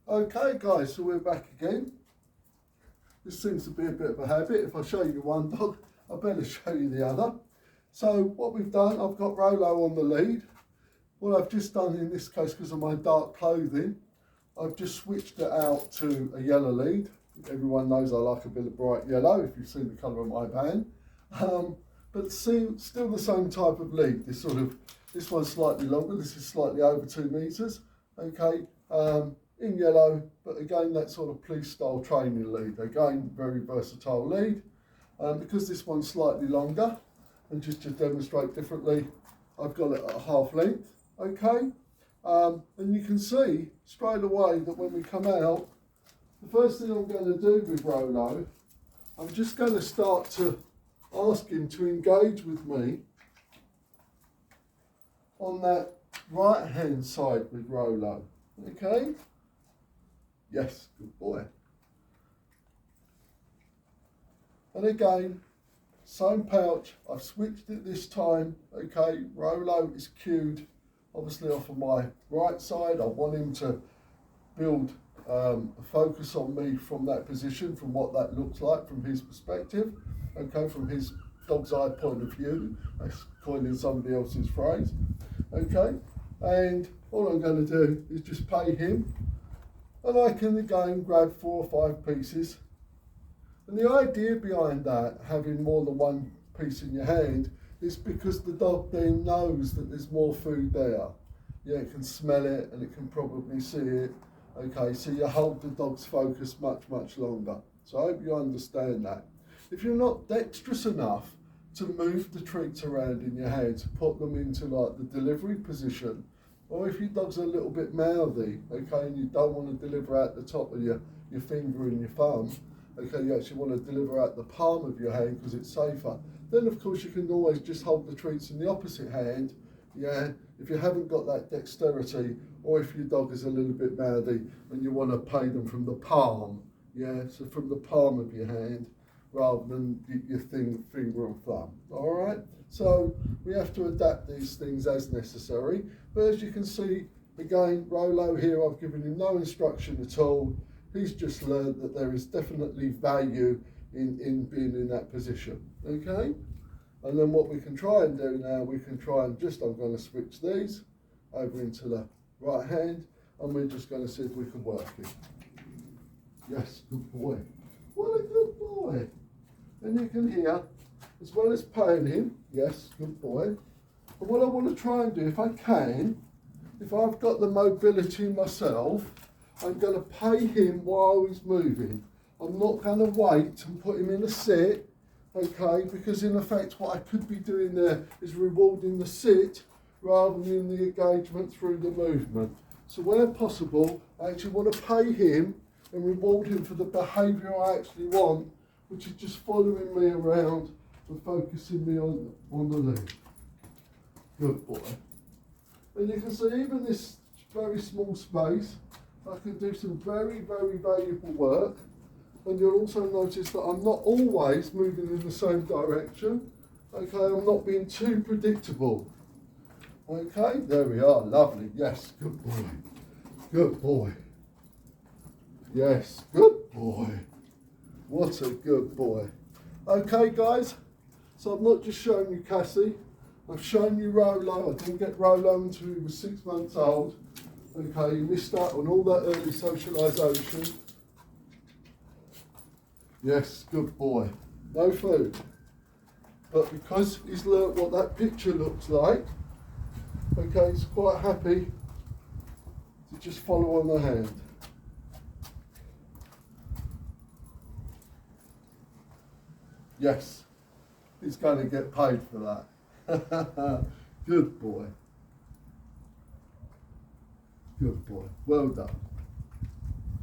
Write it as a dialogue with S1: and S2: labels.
S1: Okay guys, so we're back again. This seems to be a bit of a habit. If I show you one dog, I better show you the other. So what we've done, I've got Rolo on the lead. What I've just done in this case, because of my dark clothing, I've just switched it out to a yellow lead. Everyone knows I like a bit of bright yellow, if you've seen the colour of my van. But still the same type of lead. This one's slightly longer, this is slightly over 2 metres. Okay, in yellow, but again, that sort of police style training lead. Again, very versatile lead. Because this one's slightly longer, and just to demonstrate differently, I've got it at half length, okay? And you can see straight away that when we come out, the first thing I'm going to do with Rolo, I'm just going to start to ask him to engage with me on that right hand side with Rolo, okay? Yes, good boy. And again, same pouch, I've switched it this time, okay? Rolo is cued, obviously off of my right side. I want him to build a focus on me from that position, from what that looks like from his perspective, okay, from his dog's eye point of view, that's coining somebody else's phrase, okay? And all I'm going to do is just pay him, and I can again grab 4 or 5 pieces. And the idea behind that, having more than one piece in your hand, is because the dog then knows that there's more food there. Yeah, it can smell it and it can probably see it. Okay, so you hold the dog's focus much, much longer. So I hope you understand that. If you're not dexterous enough to move the treats around in your hand, to put them into like the delivery position, or if your dog's a little bit mouthy, okay, and you don't want to deliver out the top of your finger and your thumb, okay, you actually want to deliver out the palm of your hand because it's safer, then of course you can always just hold the treats in the opposite hand, yeah, if you haven't got that dexterity, or if your dog is a little bit mouthy and you want to pay them from the palm, yeah, so from the palm of your hand rather than your finger and thumb, all right? So we have to adapt these things as necessary, but as you can see, again, Rolo here, I've given him no instruction at all. He's just learned that there is definitely value in being in that position, okay? And then what we can try and do now, we can try and just, I'm going to switch these over into the right hand, and we're just going to see if we can work it. Yes, good boy. What a good boy. And you can hear, as well as paying him, yes, good boy. But what I want to try and do, if I can, if I've got the mobility myself, I'm going to pay him while he's moving. I'm not going to wait and put him in a sit, okay, because in effect what I could be doing there is rewarding the sit rather than the engagement through the movement. So where possible, I actually want to pay him and reward him for the behaviour I actually want, which is just following me around and focusing me on the lead. Good boy. And you can see even this very small space, I can do some very, very valuable work. And you'll also notice that I'm not always moving in the same direction. Okay, I'm not being too predictable. Okay, there we are, lovely. Yes, good boy. Good boy. Yes, good boy. What a good boy. Okay, guys, so I've not just shown you Cassie, I've shown you Rolo. I didn't get Rolo until he was 6 months old. Okay, you missed out on all that early socialisation. Yes, good boy. No food. But because he's learnt what that picture looks like, okay, he's quite happy to just follow on the hand. Yes, he's going to get paid for that. Good boy. Good boy. Well done.